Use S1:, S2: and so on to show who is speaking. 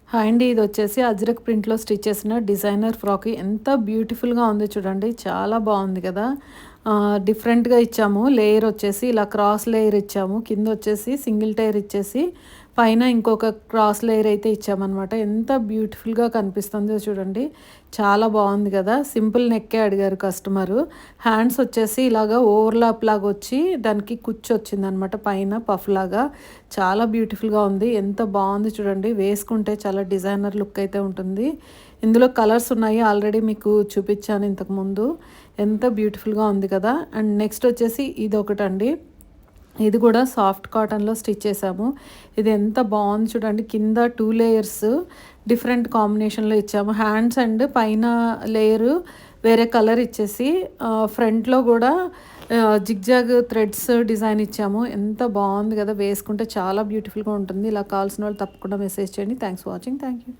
S1: Hi అండి. ఇది వచ్చేసి అజ్రక్ ప్రింట్‌లో స్టిచ్ చేసిన డిజైనర్ ఫ్రాక్. ఎంత బ్యూటిఫుల్‌గా ఉందో చూడండి. చాలా బాగుంది కదా! డిఫరెంట్‌గా ఇచ్చాము. లేయర్ వచ్చేసి ఇలా క్రాస్ లేయర్ ఇచ్చాము. కింద వచ్చేసి సింగిల్ టైర్ ఇచ్చేసి పైన ఇంకొక క్రాస్ లేయర్ అయితే ఇచ్చామనమాట. ఎంత బ్యూటిఫుల్‌గా కనిపిస్తుందో చూడండి. చాలా బాగుంది కదా! సింపుల్ నెక్కే అడిగారు కస్టమరు. హ్యాండ్స్ వచ్చేసి ఇలాగా ఓవర్‌లాప్ లాగా వచ్చి దానికి కుచ్చు వచ్చిందనమాట పైన పఫ్ లాగా. చాలా బ్యూటిఫుల్‌గా ఉంది. ఎంత బాగుంది చూడండి. వేసుకుంటే చాలా డిజైనర్ లుక్ అయితే ఉంటుంది. ఇందులో కలర్స్ ఉన్నాయి. ఆల్రెడీ మీకు చూపించాను ఇంతకుముందు. ఎంత బ్యూటిఫుల్‌గా ఉంది కదా! అండ్ నెక్స్ట్ వచ్చేసి ఇదొకటండి. ఇది కూడా సాఫ్ట్ కాటన్‌లో స్టిచ్ చేసాము. ఇది ఎంత బాగుంది చూడండి. కింద 2 లేయర్స్ డిఫరెంట్ కాంబినేషన్‌లో ఇచ్చాము. హ్యాండ్స్ అండ్ పైన లేయరు వేరే కలర్ ఇచ్చేసి ఫ్రంట్‌లో కూడా జిగ్‌జాగ్ థ్రెడ్స్ డిజైన్ ఇచ్చాము. ఎంత బాగుంది కదా! వేసుకుంటే చాలా బ్యూటిఫుల్‌గా ఉంటుంది. ఇలా కావాల్సిన వాళ్ళు తప్పకుండా మెసేజ్ చేయండి. Thanks for watching. Thank you.